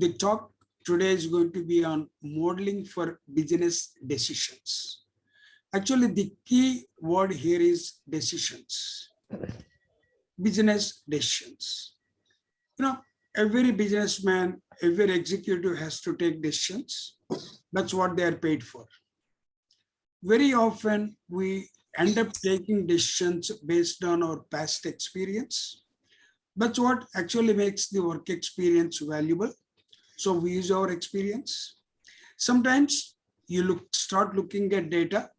The talk today is going to be on modeling for business decisions. Actually, the key word here is decisions, business decisions. Every businessman, every executive has to take decisions. That's what they are paid for. Very often, we end up taking decisions based on our past experience. That's what actually makes the work experience valuable. So we use our experience. Sometimes you start looking at data,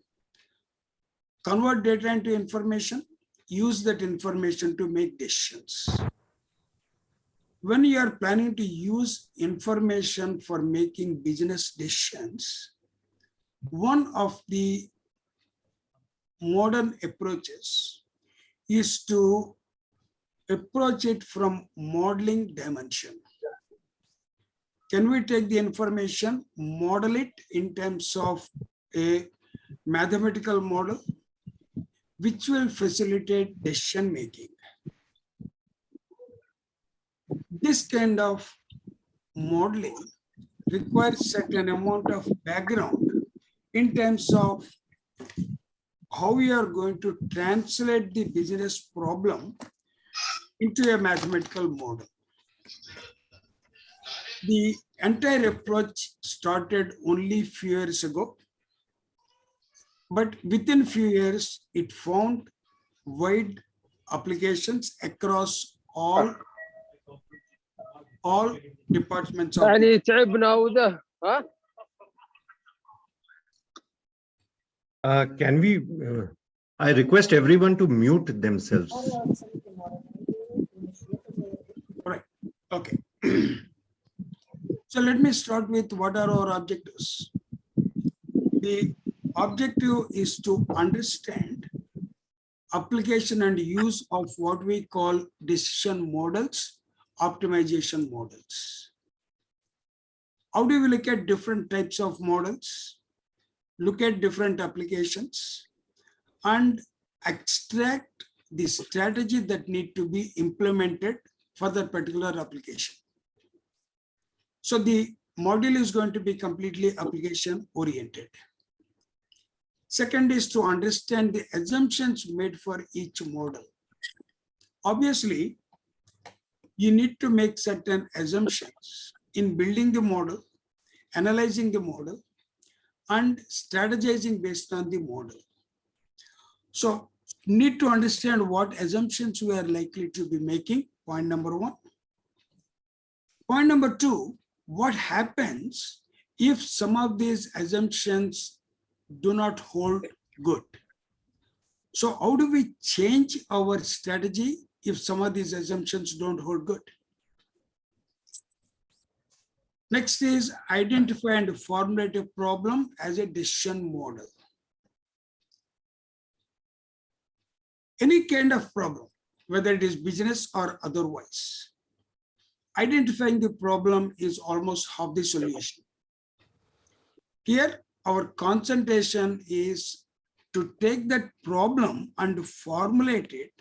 convert data into information, use that information to make decisions. When you are planning to use information for making business decisions, one of the modern approaches is to approach it from modeling dimension. Can we take the information, model it in terms of a mathematical model, which will facilitate decision making? This kind of modeling requires certain amount of background in terms of how we are going to translate the business problem into a mathematical model. The entire approach started only a few years ago, but within few years, it found wide applications across all departments of يعني تعبنا وده ها Can we, I request everyone to mute themselves. Right. Okay. So let me start with what are our objectives. The objective is to understand application and use of what we call decision models, optimization models. How do we look at different types of models, look at different applications, and extract the strategy that need to be implemented for that particular application? So the module is going to be completely application oriented. Second is to understand the assumptions made for each model. Obviously, you need to make certain assumptions in building the model, analyzing the model, and strategizing based on the model. So need to understand what assumptions we are likely to be making, point number one. Point number two, what happens if some of these assumptions do not hold good? So how do we change our strategy if some of these assumptions don't hold good? Next is identify and formulate a problem as a decision model. Any kind of problem, whether it is business or otherwise, identifying the problem is almost half the solution. Here, our concentration is to take that problem and formulate it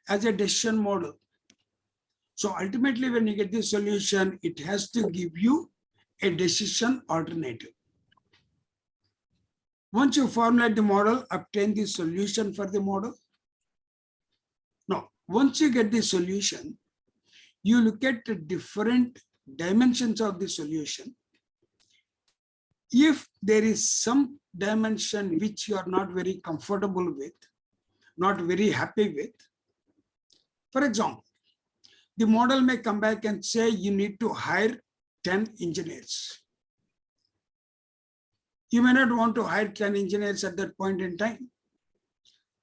as a decision model. So ultimately, when you get the solution, it has to give you a decision alternative. Once you formulate the model, obtain the solution for the model. Now, once you get the solution, you look at the different dimensions of the solution. If there is some dimension which you are not very comfortable with, not very happy with, for example, the model may come back and say you need to hire 10 engineers. You may not want to hire 10 engineers at that point in time.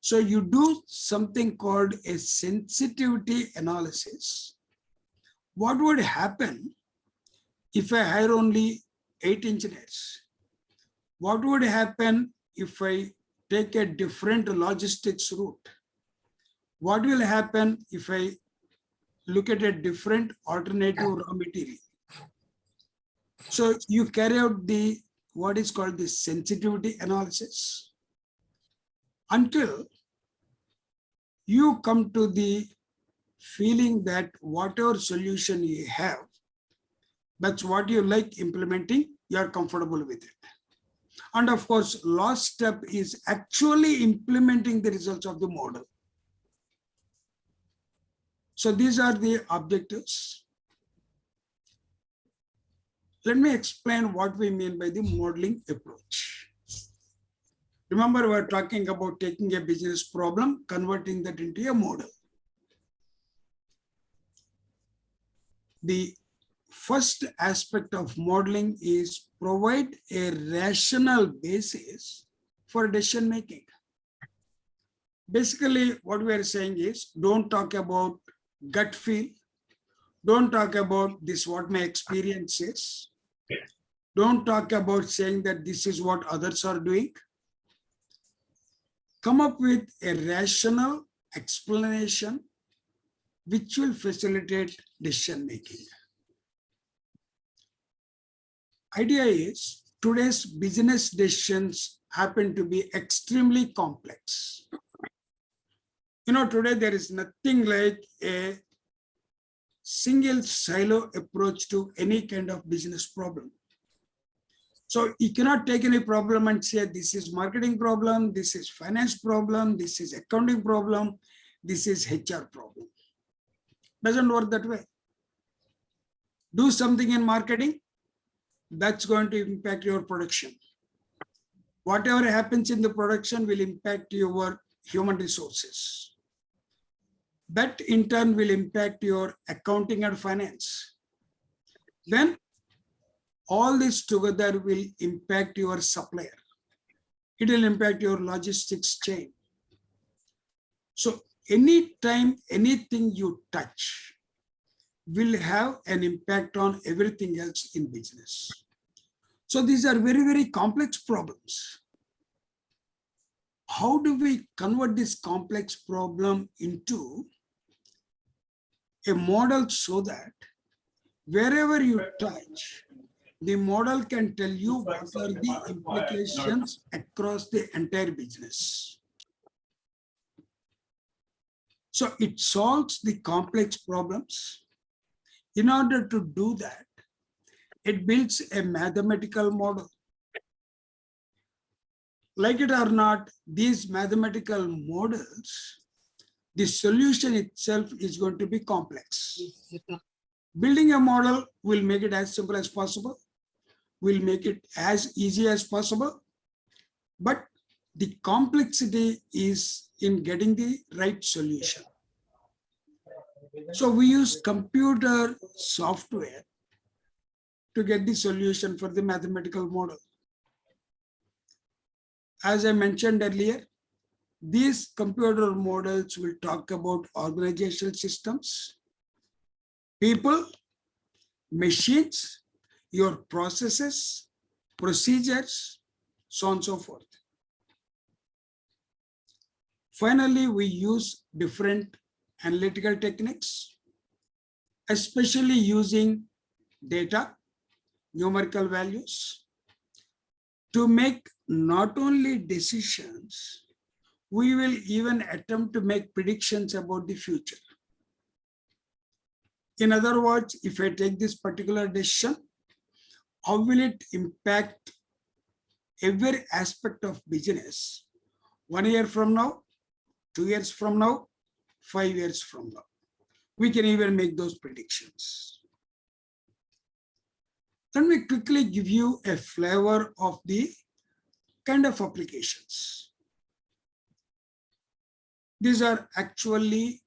So you do something called a sensitivity analysis. What would happen if I hire only 8 engineers? What would happen if I take a different logistics route? What will happen if I look at a different alternative raw material? So you carry out the what is called the sensitivity analysis until you come to the feeling that whatever solution you have, That's what you like implementing, you're comfortable with it. And of course, last step is actually implementing the results of the model. So these are the objectives. Let me explain what we mean by the modeling approach. Remember, we're talking about taking a business problem, converting that into a model. The first aspect of modeling is provide a rational basis for decision making. Basically, what we are saying is don't talk about gut feel. Don't talk about this what my experience is. Don't talk about saying that this is what others are doing. Come up with a rational explanation which will facilitate decision making. Idea is today's business decisions happen to be extremely complex. Today there is nothing like a single silo approach to any kind of business problem. So you cannot take any problem and say this is marketing problem, this is finance problem, this is accounting problem, this is HR problem. Doesn't work that way. Do something in marketing, that's going to impact your production. Whatever happens in the production will impact your human resources. That in turn will impact your accounting and finance. Then all this together will impact your supplier. It will impact your logistics chain. So anytime anything you touch will have an impact on everything else in business. So these are very, very complex problems. How do we convert this complex problem into a model so that wherever you touch, the model can tell you what are the implications across the entire business. So it solves the complex problems. In order to do that, it builds a mathematical model. Like it or not, these mathematical models, the solution itself is going to be complex. Building a model will make it as simple as possible, will make it as easy as possible, but the complexity is in getting the right solution. So we use computer software to get the solution for the mathematical model. As I mentioned earlier, these computer models will talk about organizational systems, people, machines, your processes, procedures, so on and so forth. Finally, we use different analytical techniques, especially using data, numerical values, to make not only decisions, we will even attempt to make predictions about the future. In other words, if I take this particular decision, how will it impact every aspect of business 1 year from now, 2 years from now, 5 years from now? We can even make those predictions. Let me quickly give you a flavor of the kind of applications. These are actually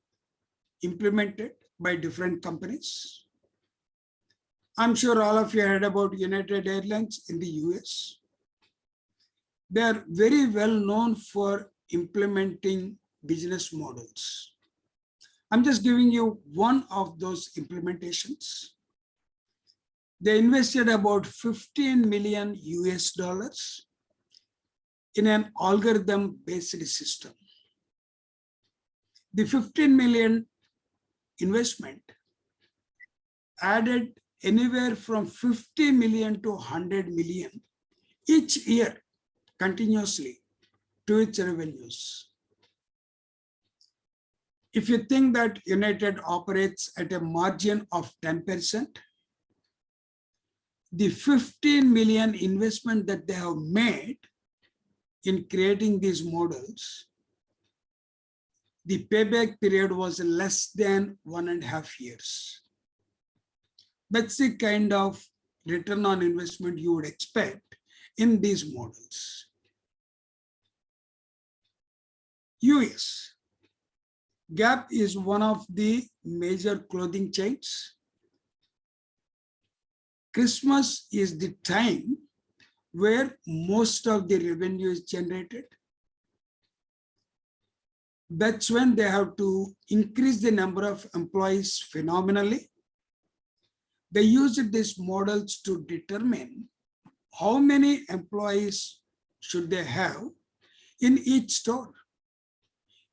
implemented by different companies. I'm sure all of you heard about United Airlines in the US. They are very well known for implementing business models. I'm just giving you one of those implementations. They invested about 15 million US dollars in an algorithm-based system. The 15 million investment added anywhere from 50 million to 100 million each year continuously to its revenues. If you think that United operates at a margin of 10%, the 15 million investment that they have made in creating these models, the payback period was less than 1.5 years. That's the kind of return on investment you would expect in these models. US. Gap is one of the major clothing chains. Christmas is the time where most of the revenue is generated. That's when they have to increase the number of employees phenomenally. They used these models to determine how many employees should they have in each store.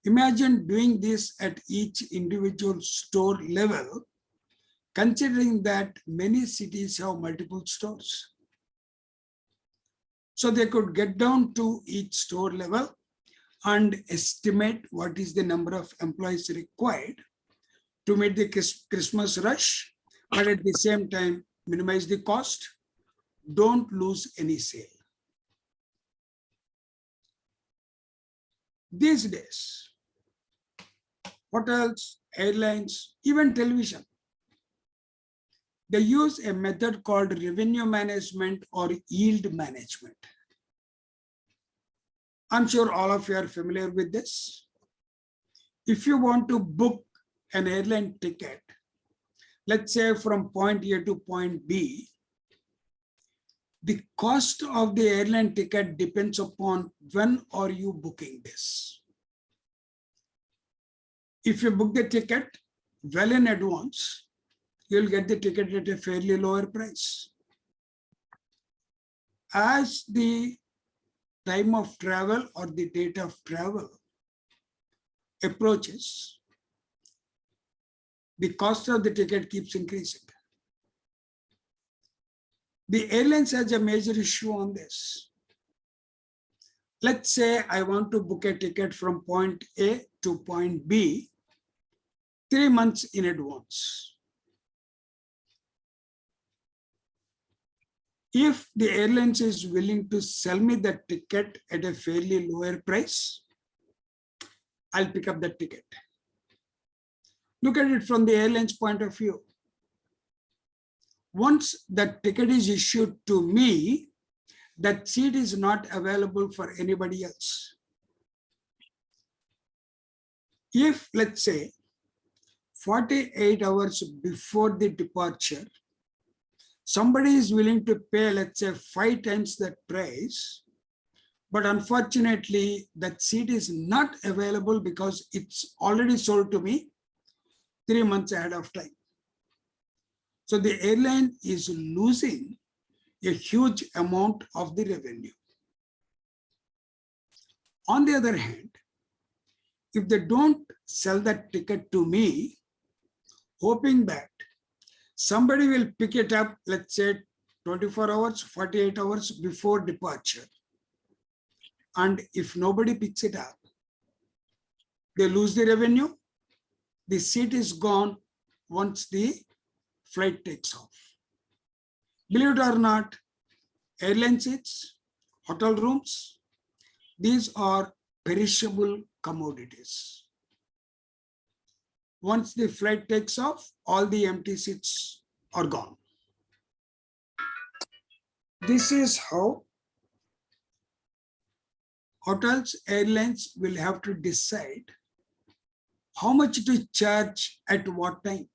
Imagine doing this at each individual store level, considering that many cities have multiple stores. So they could get down to each store level and estimate what is the number of employees required to meet the Christmas rush, but at the same time, minimize the cost, don't lose any sale. These days, hotels, airlines, even television, they use a method called revenue management or yield management. I'm sure all of you are familiar with this. If you want to book an airline ticket, let's say from point A to point B, the cost of the airline ticket depends upon when are you booking this. If you book the ticket well in advance, you'll get the ticket at a fairly lower price. As the time of travel or the date of travel approaches, the cost of the ticket keeps increasing. The airlines has a major issue on this. Let's say I want to book a ticket from point A to point B 3 months in advance. If the airlines is willing to sell me that ticket at a fairly lower price, I'll pick up that ticket. Look at it from the airline's point of view. Once that ticket is issued to me, that seat is not available for anybody else. If, let's say, 48 hours before the departure, somebody is willing to pay, let's say, 5 times that price, but unfortunately, that seat is not available because it's already sold to me 3 months ahead of time. So the airline is losing a huge amount of the revenue. On the other hand, if they don't sell that ticket to me, hoping that somebody will pick it up, let's say 24 hours, 48 hours before departure. And if nobody picks it up, they lose the revenue. The seat is gone once the flight takes off. Believe it or not, airline seats, hotel rooms, these are perishable commodities. Once the flight takes off, all the empty seats are gone. This is how hotels, airlines will have to decide how much to charge at what time.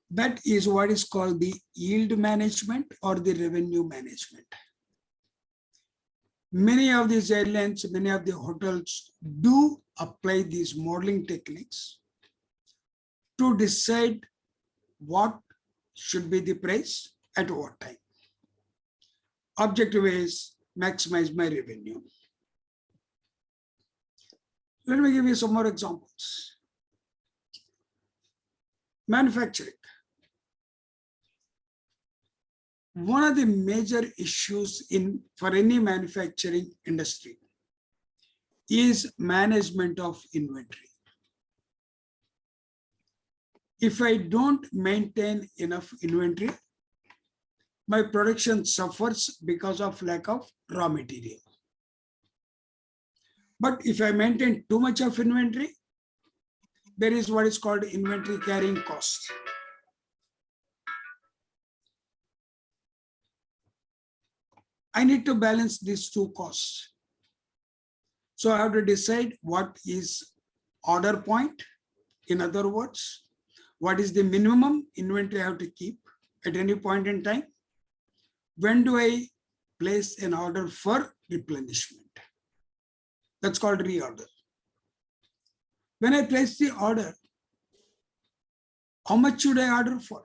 That is what is called the yield management or the revenue management. Many of these airlines, many of the hotels do apply these modeling techniques to decide what should be the price at what time. Objective is maximize my revenue. Let me give you some more examples. Manufacturing. One of the major issues for any manufacturing industry is management of inventory. If I don't maintain enough inventory, my production suffers because of lack of raw material. But if I maintain too much of inventory, there is what is called inventory carrying cost. I need to balance these two costs. So I have to decide what is order point. In other words, what is the minimum inventory I have to keep at any point in time? When do I place an order for replenishment? That's called reorder. When I place the order, how much should I order for?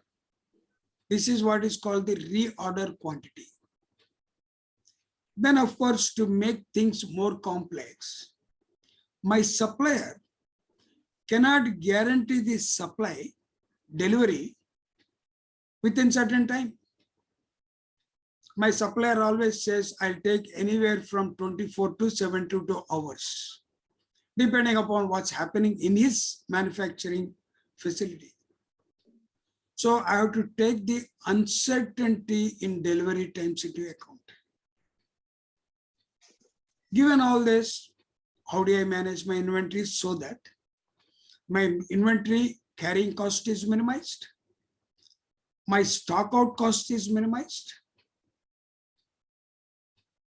This is what is called the reorder quantity. Then, of course, to make things more complex, my supplier cannot guarantee the supply delivery within certain time. My supplier always says, I'll take anywhere from 24 to 72 hours, depending upon what's happening in his manufacturing facility. So I have to take the uncertainty in delivery times into account. Given all this, how do I manage my inventory so that my inventory carrying cost is minimized, my stock out cost is minimized,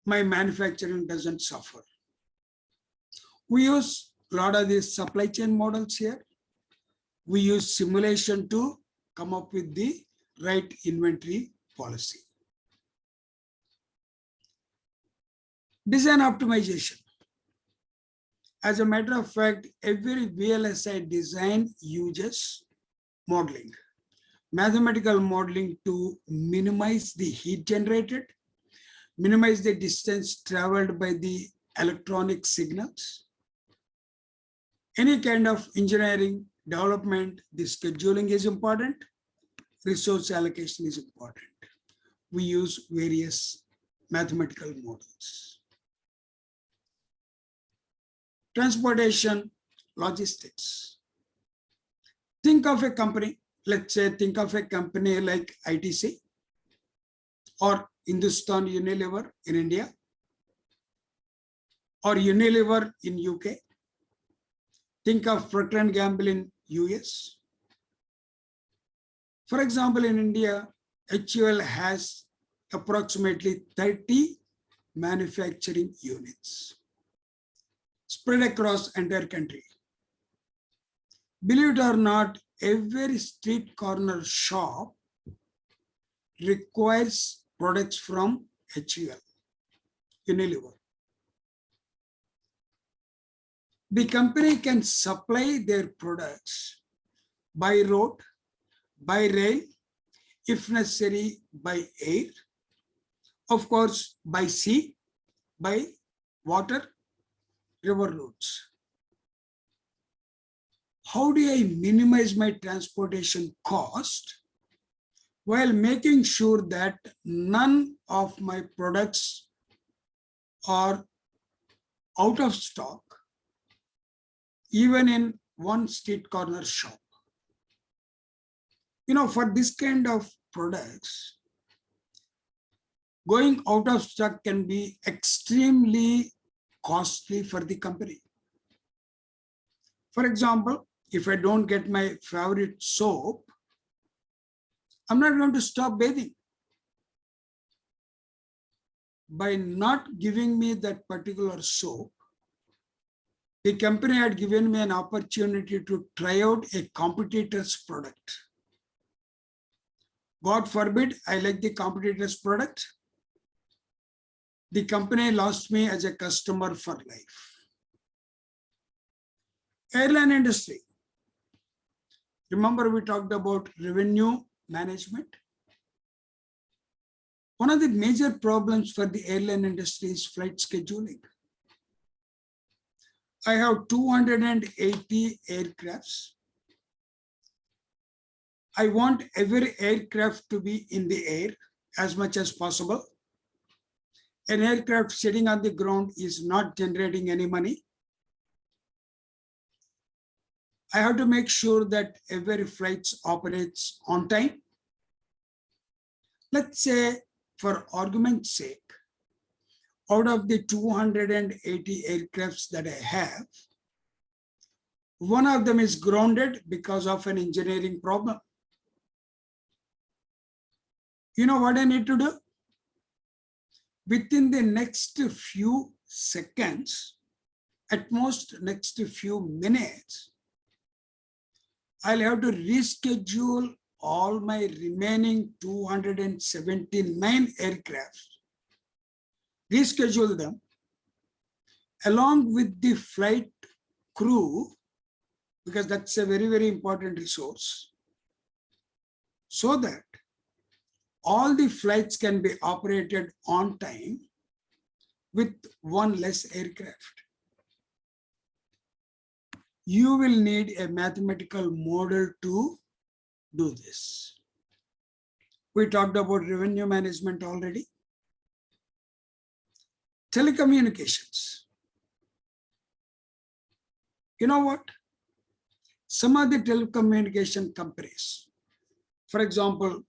my manufacturing doesn't suffer? We use a lot of these supply chain models here. We use simulation to come up with the right inventory policy. Design optimization. As a matter of fact, every VLSI design uses modeling, mathematical modeling, to minimize the heat generated, minimize the distance traveled by the electronic signals. Any kind of engineering development, the scheduling is important, resource allocation is important. We use various mathematical models. Transportation, logistics. Think of a company, let's say, think of a company like ITC or Hindustan Unilever in India or Unilever in UK. Think of Procter & Gamble in US. For example, in India, HUL has approximately 30 manufacturing units spread across entire country. Believe it or not, every street corner shop requires products from HUL, Unilever. The company can supply their products by road, by rail, if necessary by air, of course by sea, by water, river routes. How do I minimize my transportation cost while making sure that none of my products are out of stock, even in one street corner shop? For this kind of products, going out of stock can be extremely costly for the company. For example, if I don't get my favorite soap, I'm not going to stop bathing. By not giving me that particular soap, the company had given me an opportunity to try out a competitor's product. God forbid I like the competitor's product. The company lost me as a customer for life. Airline industry. Remember, we talked about revenue management. One of the major problems for the airline industry is flight scheduling. I have 280 aircrafts. I want every aircraft to be in the air as much as possible. An aircraft sitting on the ground is not generating any money. I have to make sure that every flight operates on time. Let's say, for argument's sake, out of the 280 aircrafts that I have, one of them is grounded because of an engineering problem. You know what I need to do? Within the next few seconds, at most next few minutes, I'll have to reschedule all my remaining 279 aircrafts, reschedule them along with the flight crew, because that's a very, very important resource, so that all the flights can be operated on time with one less aircraft. You will need a mathematical model to do this. We talked about revenue management already. Telecommunications. You know what? Some of the telecommunication companies, for example,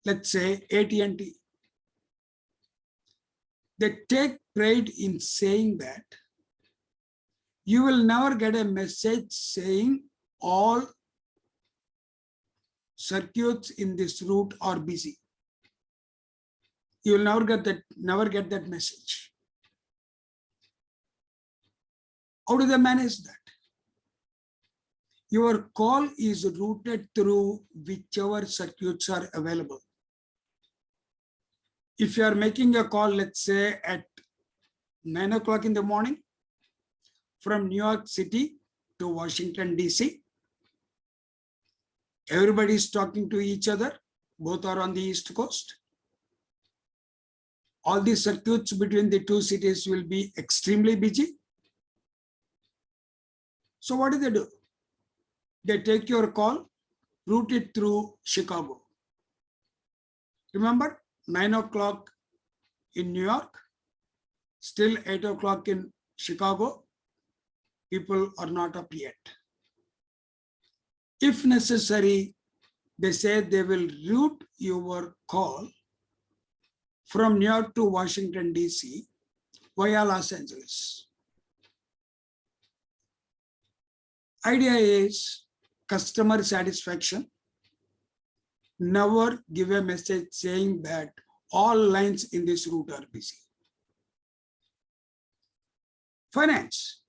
let's say AT&T, they take pride in saying that you will never get a message saying all circuits in this route are busy. You will never get that message. How do they manage that? Your call is routed through whichever circuits are available. If you are making a call, let's say at 9 o'clock in the morning from New York City to Washington, DC, everybody is talking to each other. Both are on the East Coast. All the circuits between the two cities will be extremely busy. So what do? They take your call, route it through Chicago. Remember, 9 o'clock in New York, still 8 o'clock in Chicago, people are not up yet. If necessary, they say they will route your call from New York to Washington, DC via Los Angeles. Idea is customer satisfaction. Never give a message saying that all lines in this route are busy. Finance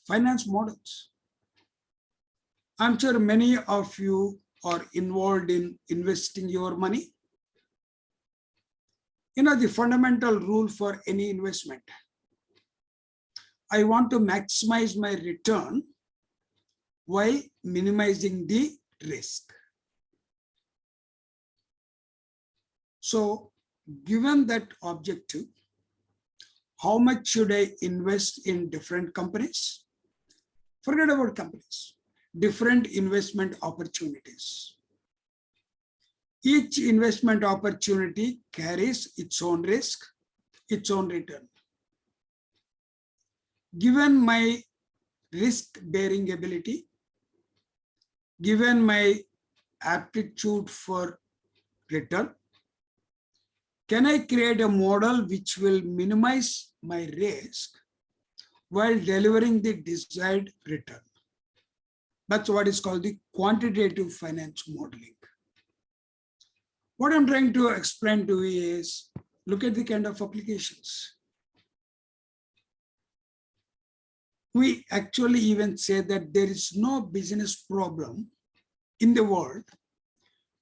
models. I'm sure many of you are involved in investing your money. You know the fundamental rule for any investment. I want to maximize my return while minimizing the risk. So, given that objective, how much should I invest in different companies? Forget about companies, different investment opportunities. Each investment opportunity carries its own risk, its own return. Given my risk-bearing ability, given my aptitude for return, can I create a model which will minimize my risk while delivering the desired return? That's what is called the quantitative finance modeling. What I'm trying to explain to you is, look at the kind of applications. We actually even say that there is no business problem in the world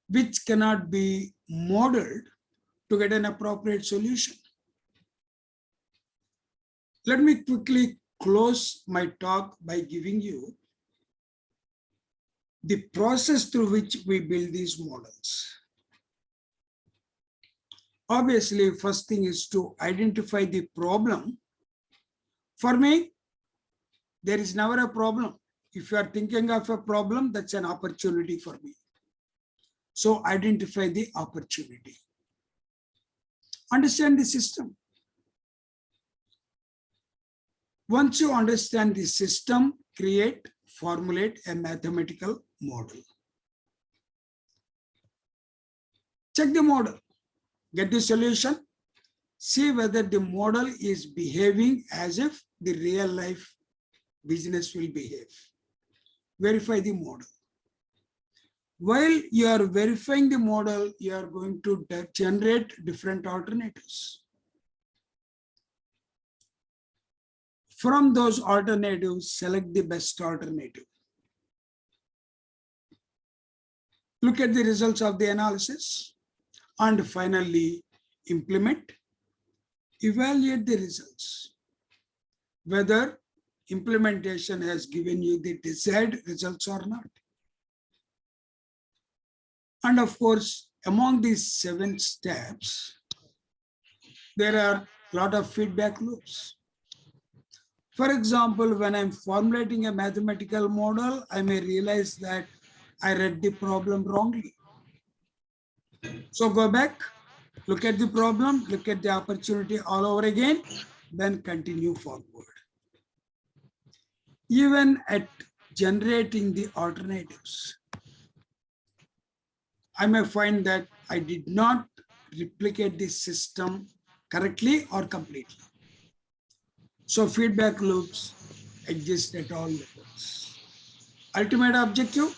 which cannot be modeled to get an appropriate solution. Let me quickly close my talk by giving you the process through which we build these models. Obviously, first thing is to identify the problem. For me, there is never a problem. If you are thinking of a problem, that's an opportunity for me. So identify the opportunity. Understand the system. Once you understand the system, create formulate a mathematical model. Check the model, get the solution, see whether the model is behaving as if the real life business will behave. Verify the model. While you are verifying the model, you are going to generate different alternatives. From those alternatives, select the best alternative. Look at the results of the analysis and finally implement. Evaluate the results, whether implementation has given you the desired results or not. And of course, among these 7 steps, there are a lot of feedback loops. For example, when I'm formulating a mathematical model, I may realize that I read the problem wrongly. So go back, look at the problem, look at the opportunity all over again, then continue forward. Even at generating the alternatives, I may find that I did not replicate the system correctly or completely. So feedback loops exist at all levels. Ultimate objective,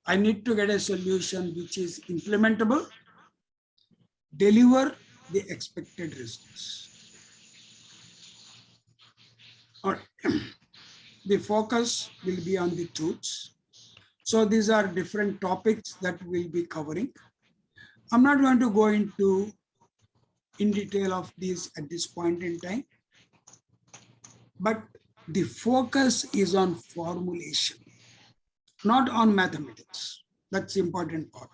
I need to get a solution which is implementable, deliver the expected results. All right. The focus will be on the truths. So these are different topics that we'll be covering. I'm not going to go into in detail of these at this point in time, but the focus is on formulation, not on mathematics. That's the important part.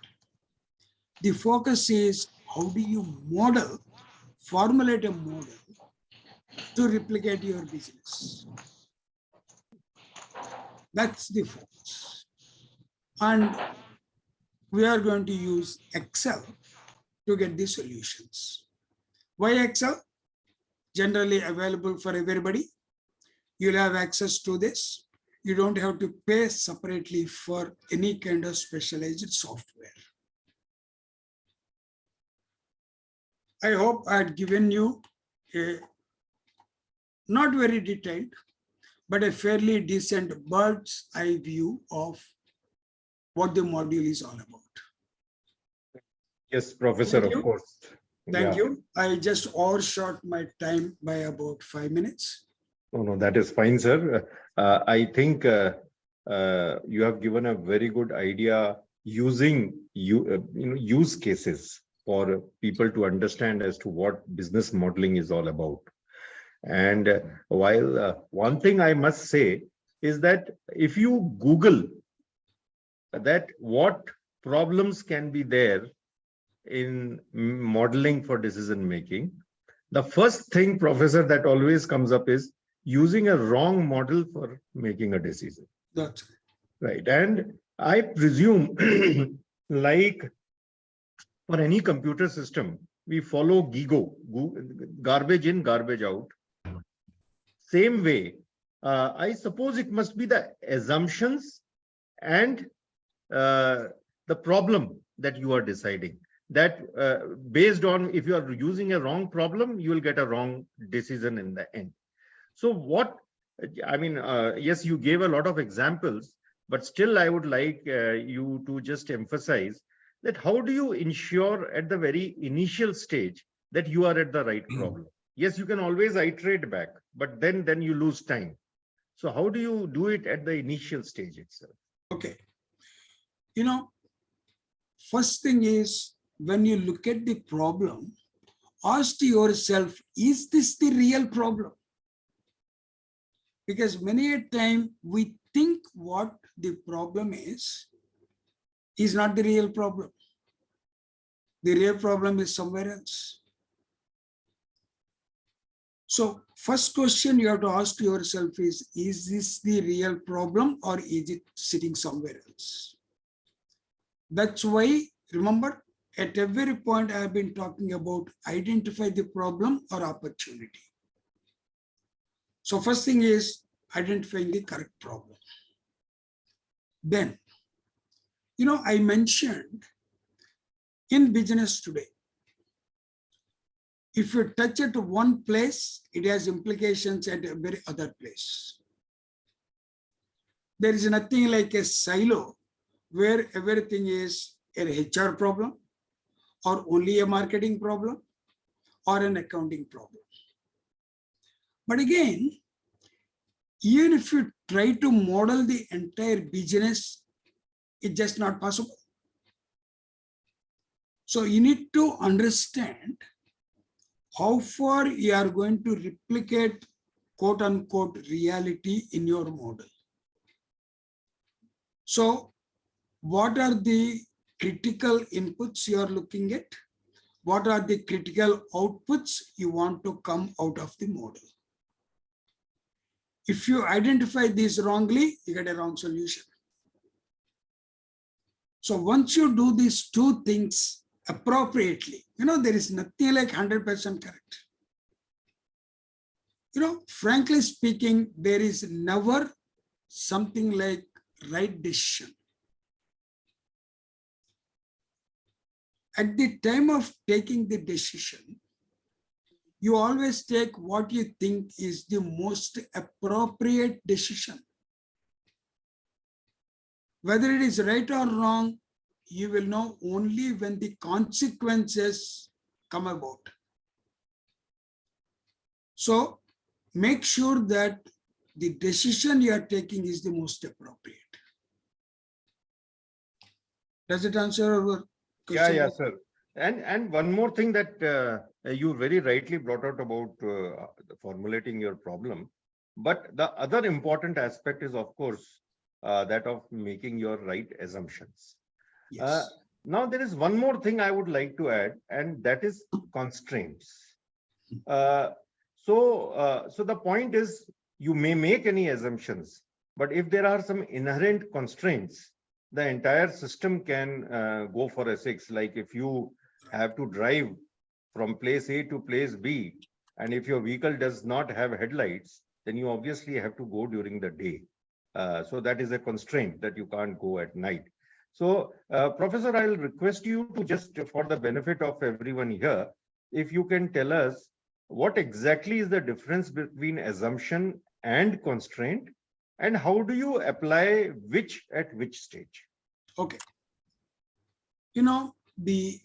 The focus is how do you formulate a model to replicate your business. That's the focus. And we are going to use Excel to get the solutions. Why Excel? Generally available for everybody. You'll have access to this. You don't have to pay separately for any kind of specialized software. I hope I had given you a not very detailed, but a fairly decent bird's eye view of what the module is all about. Yes, Professor, Thank of you. course. Thank Yeah. you. I just overshot my time by about 5 minutes. No, that is fine, sir. I think you have given a very good idea using use cases for people to understand as to what business modeling is all about. And while one thing I must say is that if you Google that what problems can be there in modeling for decision making, the first thing, Professor, that always comes up is using a wrong model for making a decision. That's right. And I presume like for any computer system, we follow GIGO, garbage in, garbage out. Same way, I suppose it must be the assumptions and the problem that you are deciding. That based on if you are using a wrong problem, you will get a wrong decision in the end. So what, I mean, yes, you gave a lot of examples, but still I would like you to just emphasize that how do you ensure at the very initial stage that you are at the right problem? Yes, you can always iterate back, but then you lose time. So how do you do it at the initial stage itself? okay. You know, first thing is when you look at the problem, ask yourself, is this the real problem? Because many a time we think what the problem is not the real problem. The real problem is somewhere else. So first question you have to ask yourself is this the real problem or is it sitting somewhere else? That's why, remember, at every point I have been talking about identify the problem or opportunity. So first thing is identifying the correct problem. Then, I mentioned in business today, if you touch at one place, it has implications at a very other place. There is nothing like a silo where everything is an HR problem or only a marketing problem or an accounting problem. But again, even if you try to model the entire business, it's just not possible. So you need to understand how far you are going to replicate quote unquote reality in your model. So what are the critical inputs you are looking at? What are the critical outputs you want to come out of the model? If you identify these wrongly, you get a wrong solution. So once you do these two things appropriately, there is nothing like 100% correct. Frankly speaking, there is never something like right decision. At the time of taking the decision, you always take what you think is the most appropriate decision. Whether it is right or wrong, you will know only when the consequences come about. So make sure that the decision you are taking is the most appropriate. Does it answer your question? Yeah, sir. And one more thing that you very rightly brought out about formulating your problem. But the other important aspect is, of course, that of making your right assumptions. Yes. Now, there is one more thing I would like to add, and that is constraints. So the point is, you may make any assumptions, but if there are some inherent constraints, the entire system can go for a 6. Like if you have to drive from place A to place B, and if your vehicle does not have headlights, then you obviously have to go during the day. So that is a constraint that you can't go at night. So, Professor, I'll request you to just, for the benefit of everyone here, if you can tell us what exactly is the difference between assumption and constraint, and how do you apply which at which stage? Okay. The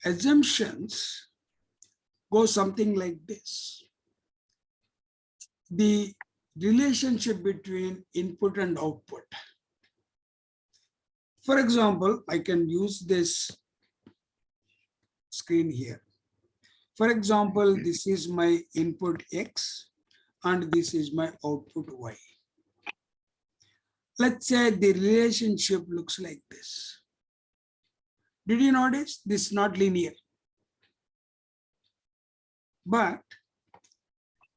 assumptions go something like this. The relationship between input and output. For example, I can use this screen here. For example, this is my input X and this is my output Y. Let's say the relationship looks like this. Did you notice? This is not linear. But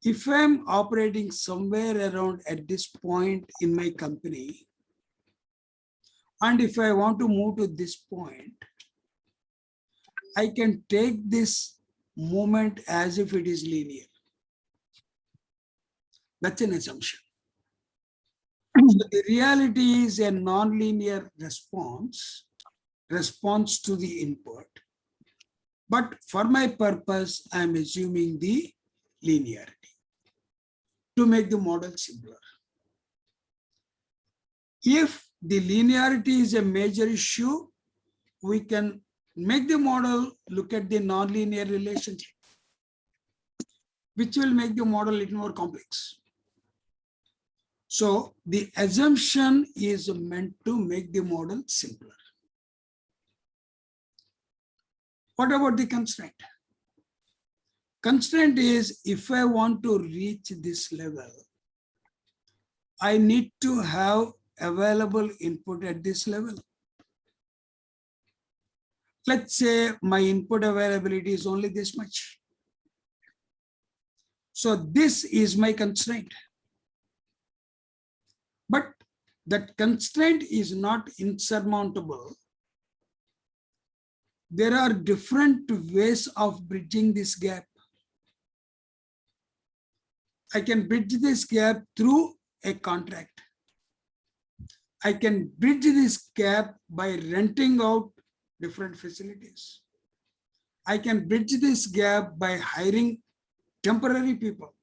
if I'm operating somewhere around at this point in my company, and if I want to move to this point, I can take this movement as if it is linear. That's an assumption. So the reality is a non-linear response to the input. But for my purpose, I'm assuming the linearity to make the model simpler. If the linearity is a major issue, we can make the model look at the nonlinear relationship, which will make the model a little more complex. So the assumption is meant to make the model simpler. What about the constraint? Constraint is, if I want to reach this level, I need to have available input at this level. Let's say my input availability is only this much. So this is my constraint. But that constraint is not insurmountable. There are different ways of bridging this gap. I can bridge this gap through a contract. I can bridge this gap by renting out different facilities. I can bridge this gap by hiring temporary people.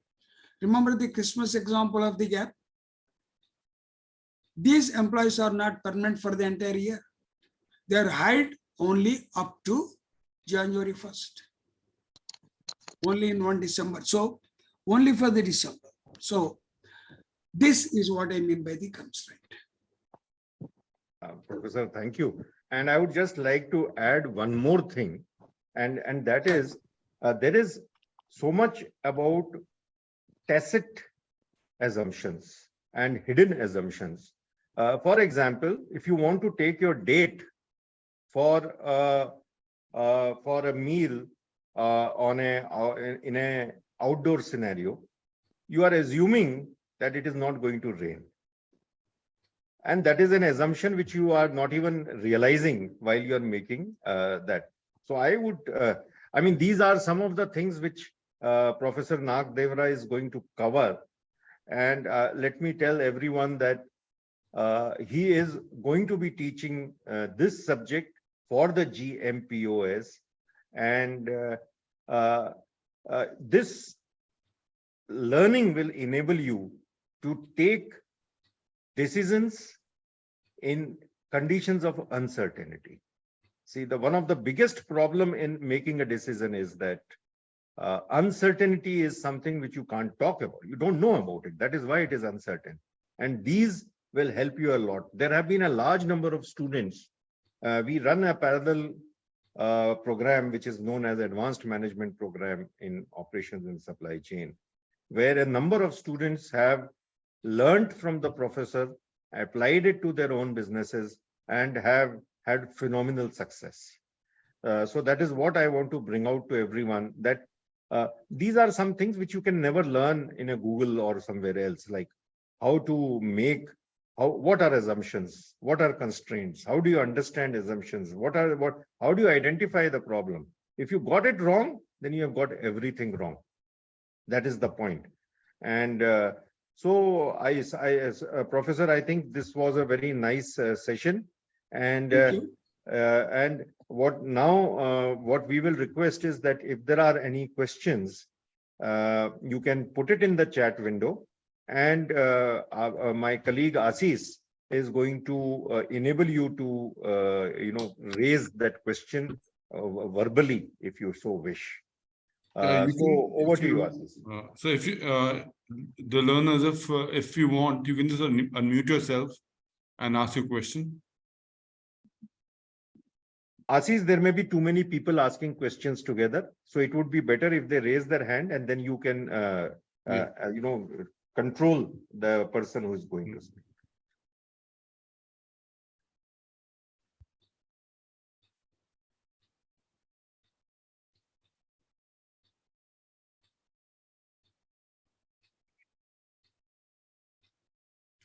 Remember the Christmas example of the gap? These employees are not permanent for the entire year. They are hired only up to January 1st. Only in one December. So only for the December. So this is what I mean by the constraint. Professor, thank you. And I would just like to add one more thing, and that is there is so much about tacit assumptions and hidden assumptions. For example, if you want to take your date for a meal in a outdoor scenario, you are assuming that it is not going to rain. And that is an assumption which you are not even realizing while you are making that. So I would, I mean, these are some of the things which Professor Nagadevara is going to cover. And let me tell everyone that he is going to be teaching this subject for the GMPOS. And this learning will enable you to take decisions in conditions of uncertainty. See, one of the biggest problem in making a decision is that uncertainty is something which you can't talk about. You don't know about it. That is why it is uncertain. And these will help you a lot. There have been a large number of students. We run a parallel program which is known as Advanced Management Program in Operations and Supply Chain, where a number of students have learned from the professor, applied it to their own businesses, and have had phenomenal success. So that is what I want to bring out to everyone, that these are some things which you can never learn in a Google or somewhere else, like how to make, what are assumptions, what are constraints, how do you understand assumptions, how do you identify the problem. If you got it wrong, then you have got everything wrong. That is the point. And so as Professor, I think this was a very nice session. And what we will request is that if there are any questions, you can put it in the chat window, and my colleague Assis is going to enable you to raise that question verbally if you so wish. So over to you, Assis. So if you the learners, if you want, you can just unmute yourself and ask your question. Assis, there may be too many people asking questions together, so it would be better if they raise their hand, and then you can control the person who is going to speak.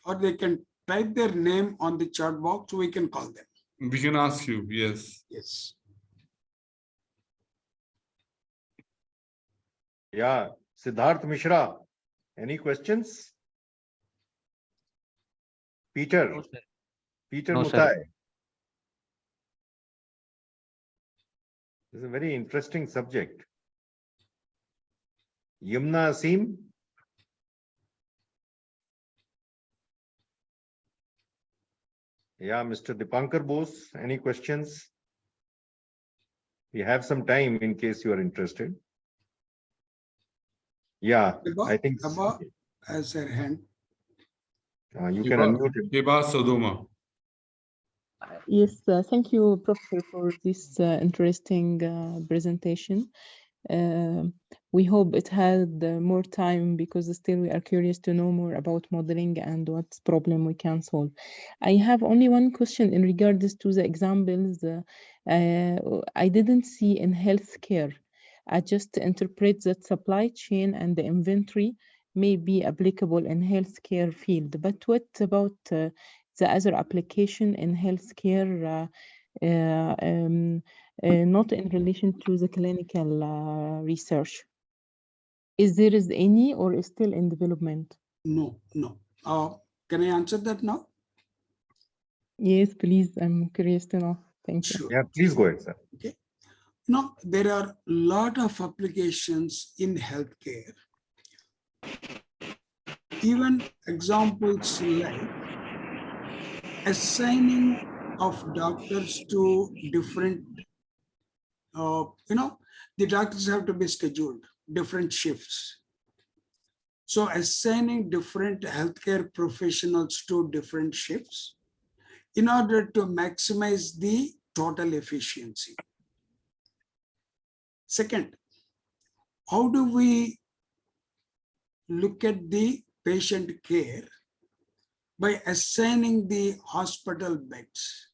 Or they can type their name on the chat box, so we can call them. We can ask you, yes. Yes. Yeah, Siddharth Mishra, any questions? Peter? No, sir. Peter No, Mutai. sir. This is a very interesting subject. Yumna Asim? Yeah, Mr. Dipankar Bose, any questions? We have some time in case you are interested. Yeah, I think Abba has her hand. you can unmute it. Heba Sodoma. Yes, thank you, Professor, for this interesting presentation. We hope it had more time, because still we are curious to know more about modeling and what problem we can solve. I have only one question in regards to the examples. I didn't see in healthcare. I just interpret that supply chain and the inventory may be applicable in healthcare field, but what about the other application in healthcare, not in relation to the clinical research? Is there any, or is still in development? No. Can I answer that now? Yes, please. I'm curious to know. Thank you. Sure. Yeah, please go ahead, sir. Okay. You know, there are a lot of applications in healthcare. Even examples like assigning of doctors to different, the doctors have to be scheduled, different shifts. So assigning different healthcare professionals to different shifts in order to maximize the total efficiency. Second, how do we look at the patient care? By assigning the hospital beds.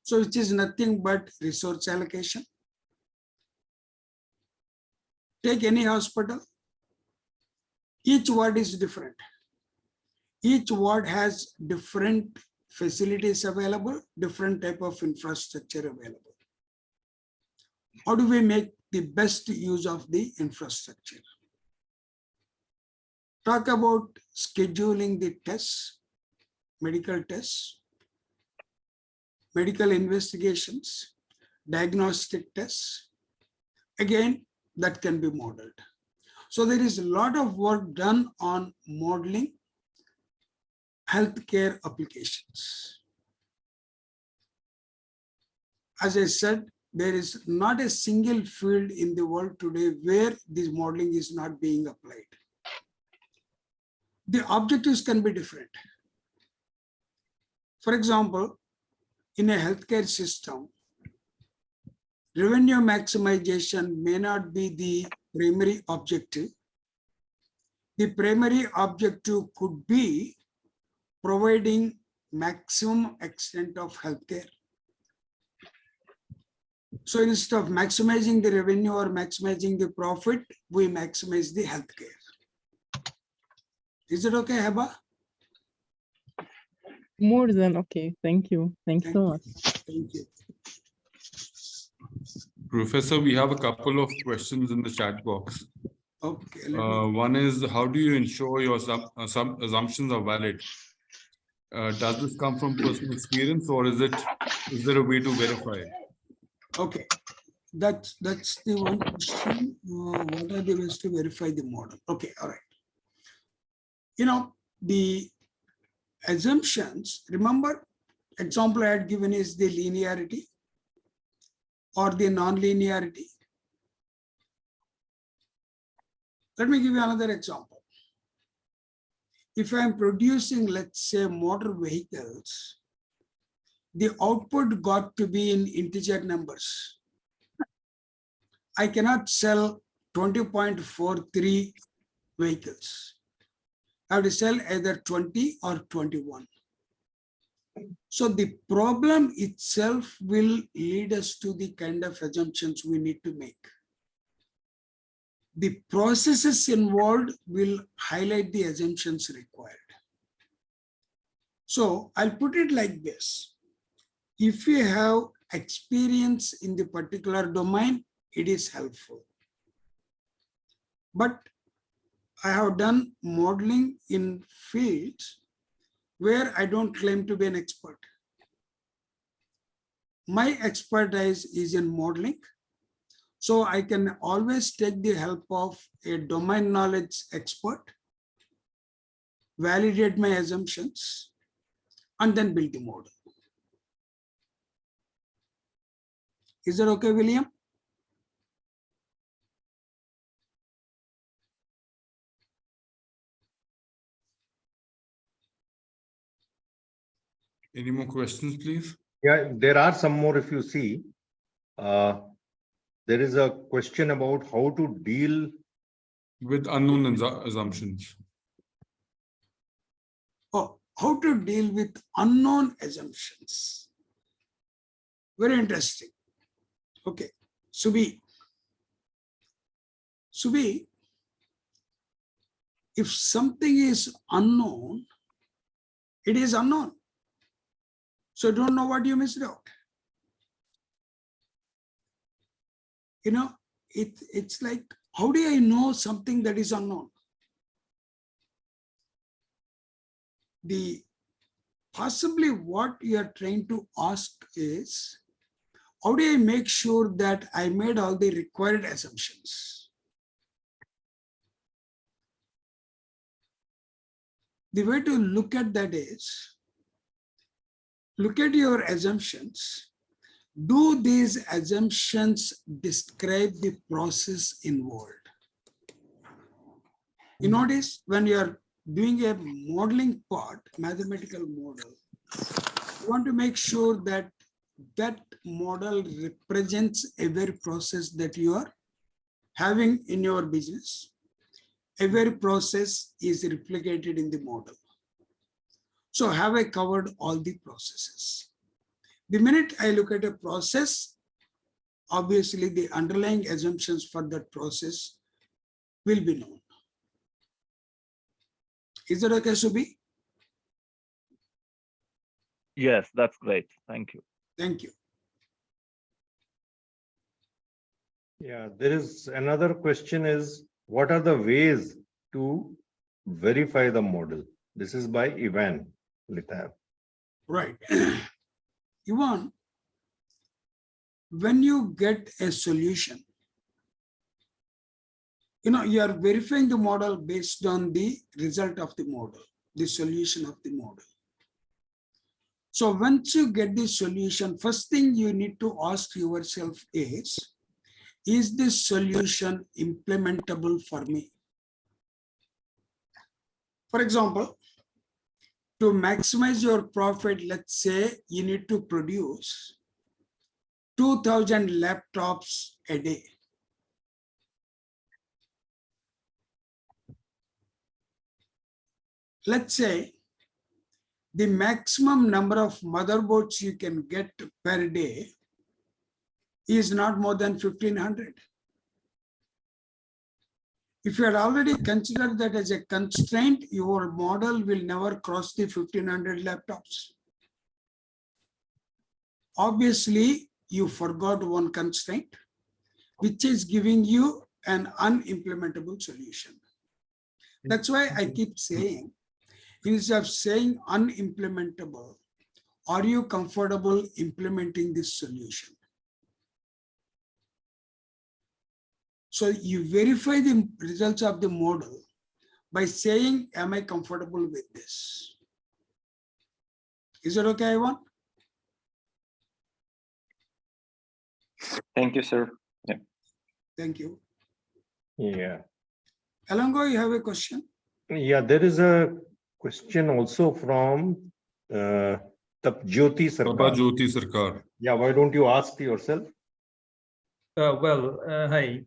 So which is nothing but resource allocation. Take any hospital. Each ward is different. Each ward has different facilities available, different type of infrastructure available. How do we make the best use of the infrastructure? Talk about scheduling the tests, medical tests, medical investigations, diagnostic tests. Again, that can be modeled. So there is a lot of work done on modeling healthcare applications. As I said, there is not a single field in the world today where this modeling is not being applied. The objectives can be different. For example, in a healthcare system, revenue maximization may not be the primary objective. The primary objective could be providing maximum extent of healthcare. So instead of maximizing the revenue or maximizing the profit, we maximize the healthcare. Is it okay, Heba? More than okay. Thank you. Thanks Thank so you. much. Thank you. Professor, we have a couple of questions in the chat box. Okay. Let me, One is, how do you ensure your some assumptions are valid? Does this come from personal experience, or is there a way to verify? okay. That's the one question. What are the ways to verify the model? Okay. All right. You know, the assumptions, remember, example I had given is the linearity or the non-linearity. Let me give you another example. If I'm producing, let's say, motor vehicles, the output got to be in integer numbers. I cannot sell 20.43 vehicles. I have to sell either 20 or 21. So the problem itself will lead us to the kind of assumptions we need to make. The processes involved will highlight the assumptions required. So I'll put it like this. If you have experience in the particular domain, it is helpful. But I have done modeling in fields where I don't claim to be an expert. My expertise is in modeling. So I can always take the help of a domain knowledge expert, validate my assumptions, and then build the model. Is that okay, William? Any more questions, please? Yeah, there are some more if you see. There is a question about how to deal With unknown assumptions. Oh, how to deal with unknown assumptions. Very interesting. Okay, Subi, if something is unknown, it is unknown. So don't know what you missed out. You know, it's like, how do I know something that is unknown? The Possibly what you are trying to ask is, how do I make sure that I made all the required assumptions? The way to look at that is, look at your assumptions. Do these assumptions describe the process involved? You notice when you are doing a modeling part, mathematical model, you want to make sure that that model represents every process that you are having in your business. Every process is replicated in the model. So have I covered all the processes? The minute I look at a process, obviously the underlying assumptions for that process will be known. Is that okay, Subi? Yes, that's great. Thank you. Thank you. Yeah, there is another question is, what are the ways to verify the model? This is by Ivan Litav. Right. Ivan, when you get a solution, you are verifying the model based on the result of the model, the solution of the model. So once you get the solution, first thing you need to ask yourself is this solution implementable for me? For example, to maximize your profit, let's say you need to produce 2,000 laptops a day. Let's say the maximum number of motherboards you can get per day is not more than 1,500. If you had already considered that as a constraint, your model will never cross the 1,500 laptops. Obviously, you forgot one constraint, which is giving you an unimplementable solution. That's why I keep saying, instead of saying unimplementable, are you comfortable implementing this solution? So you verify the results of the model by saying, am I comfortable with this? Is it okay, Ivan? Thank you, sir. Yeah. Thank you. Yeah. Alango, you have a question? Yeah, there is a question also from Tapjyoti Sarkar. Jyoti Sarkar. Yeah, why don't you ask yourself? Hi.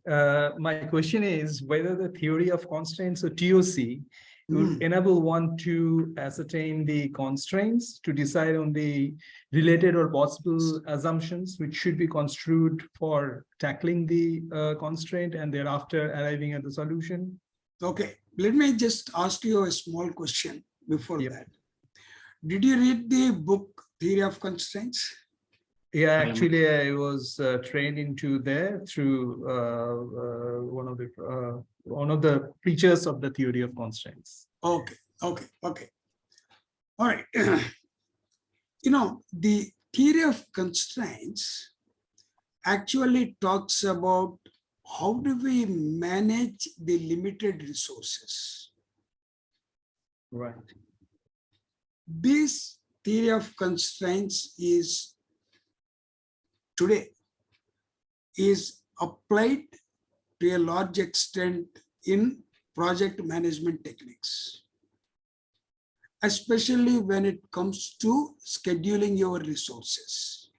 My question is whether the theory of constraints, or TOC, would enable one to ascertain the constraints to decide on the related or possible assumptions which should be construed for tackling the constraint and thereafter arriving at the solution. Okay, let me just ask you a small question before that. Did you read the book Theory of Constraints? Yeah, actually, I was trained into there through one of the preachers of the theory of constraints. Okay. All right. The theory of constraints actually talks about how do we manage the limited resources. Right. This theory of constraints today is applied to a large extent in project management techniques, especially when it comes to scheduling your resources.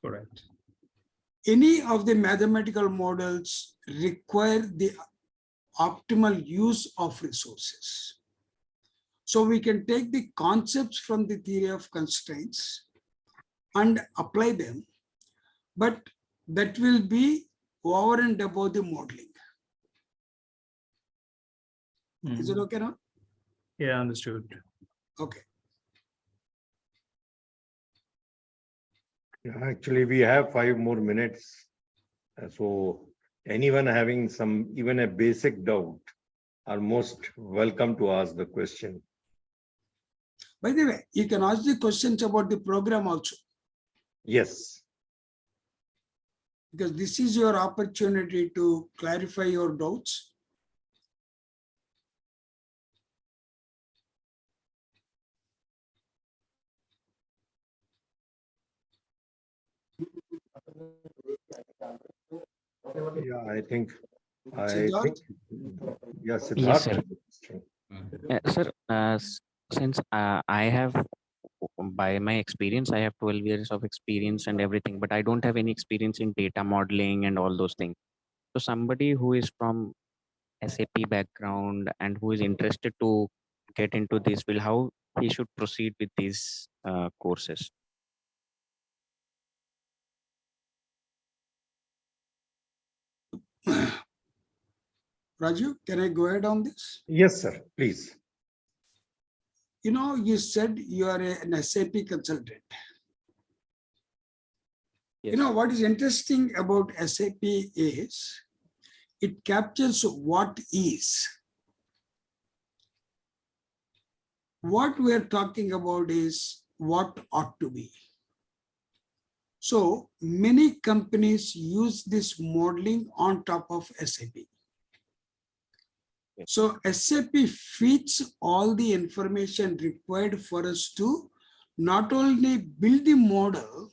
Correct. Any of the mathematical models require the optimal use of resources. So we can take the concepts from the theory of constraints and apply them, but that will be over and above the modeling. Is it okay now? Yeah, understood. Okay. Actually, we have 5 more minutes. So anyone having even a basic doubt are most welcome to ask the question. By the way, you can ask the questions about the program also, Yes. because this is your opportunity to clarify your doubts. Yeah, I think, Siddharth? yeah, Yes, Siddharth. sir. Sir, since I have, by my experience, I have 12 years of experience and everything, but I don't have any experience in data modeling and all those things. So somebody who is from SAP background and who is interested to get into this, will how he should proceed with these courses? Raju, can I go ahead on this? Yes, sir, please. You know, you said you are an SAP consultant. Yes. You know, what is interesting about SAP is it captures what is. What we are talking about is what ought to be. So many companies use this modeling on top of SAP. So SAP feeds all the information required for us to not only build the model.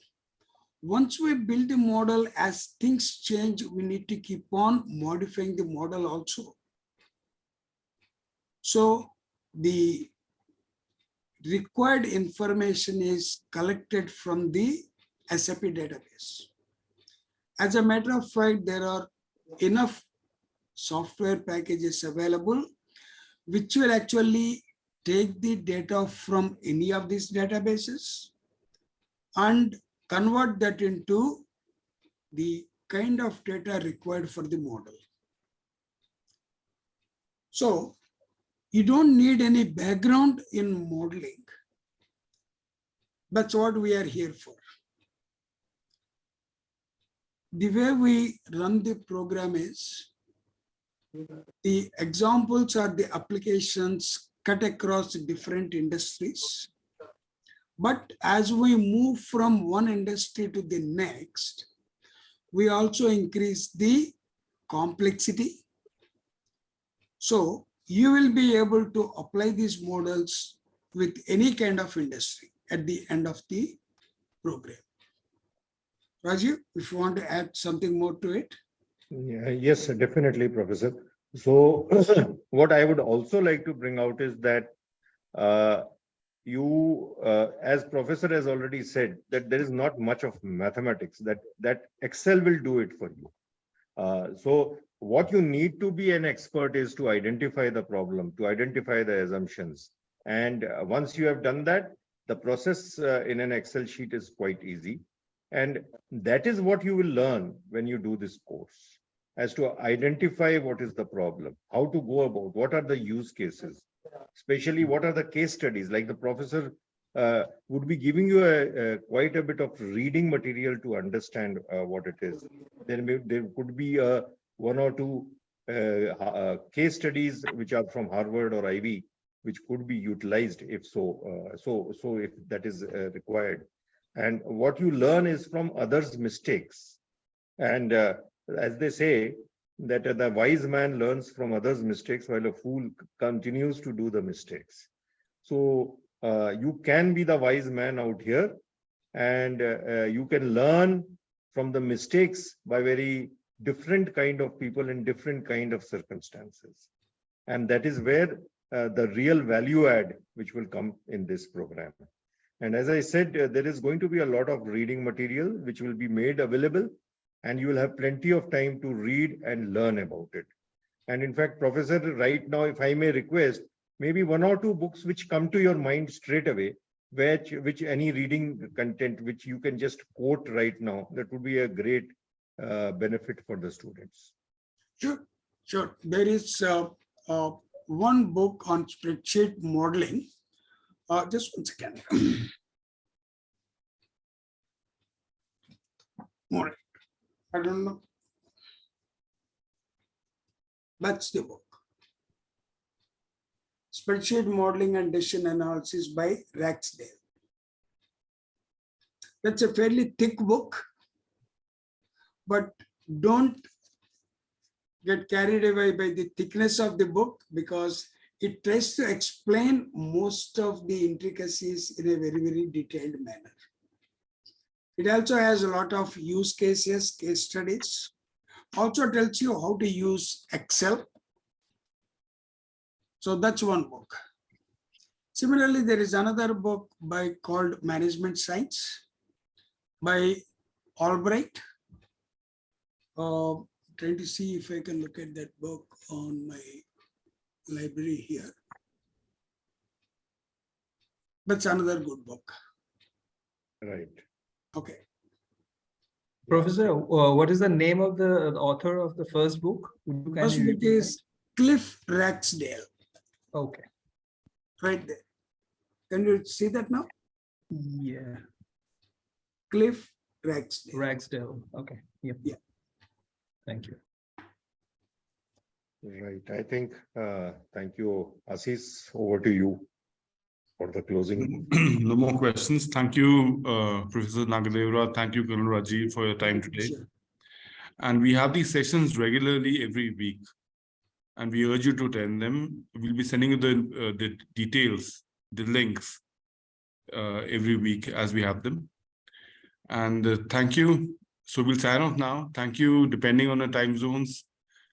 Once we build the model, as things change, we need to keep on modifying the model also. So the required information is collected from the SAP database. As a matter of fact, there are enough software packages available which will actually take the data from any of these databases and convert that into the kind of data required for the model. So you don't need any background in modeling. That's what we are here for. The way we run the program is the examples are the applications cut across different industries. But as we move from one industry to the next, we also increase the complexity. So you will be able to apply these models with any kind of industry at the end of the program. Rajiv, if you want to add something more to it. Yeah, yes, definitely, Professor. So what I would also like to bring out is that as Professor has already said, that there is not much of mathematics, that Excel will do it for you. So what you need to be an expert is to identify the problem, to identify the assumptions. And once you have done that, the process in an Excel sheet is quite easy. And that is what you will learn when you do this course, as to identify what is the problem, how to go about, what are the use cases, especially what are the case studies. Like the professor would be giving you quite a bit of reading material to understand what it is. There could be one or two case studies which are from Harvard or Ivy, which could be utilized if so if that is required. And what you learn is from others' mistakes. And as they say, that the wise man learns from others' mistakes while a fool continues to do the mistakes. So you can be the wise man out here, and you can learn from the mistakes by very different kind of people in different kind of circumstances. And that is where the real value add which will come in this program. And as I said, there is going to be a lot of reading material which will be made available, and you will have plenty of time to read and learn about it. And in fact, Professor, right now, if I may request, maybe one or two books which come to your mind straight away, which any reading content which you can just quote right now, that would be a great benefit for the students. Sure. There is one book on spreadsheet modeling. Just one second. More. I don't know. That's the book. Spreadsheet Modeling and Decision Analysis by Ragsdale. That's a fairly thick book, but don't get carried away by the thickness of the book, because it tries to explain most of the intricacies in a very, very detailed manner. It also has a lot of use cases, case studies. Also tells you how to use Excel. So that's one book. Similarly, there is another book called Management Science by Albright. Trying to see if I can look at that book on my library here. That's another good book. Right. Okay. Professor, what is the name of the author of the first book? First book is Cliff Ragsdale, Okay. right there. Can you see that now? Yeah. Cliff Ragsdale. Ragsdale. Okay. Yep. Yeah. Thank you. Right. I think, thank you, Assis, over to you for the closing. No more questions. Thank you, Professor Nagadevara. Thank you, Colonel Rajiv, for your time today. Sure. And we have these sessions regularly every week, and we urge you to attend them. We'll be sending you the details, the links every week as we have them. And thank you. So we'll sign off now. Thank you, depending on the time zones.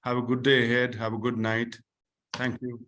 Have a good day ahead. Have a good night. Thank you.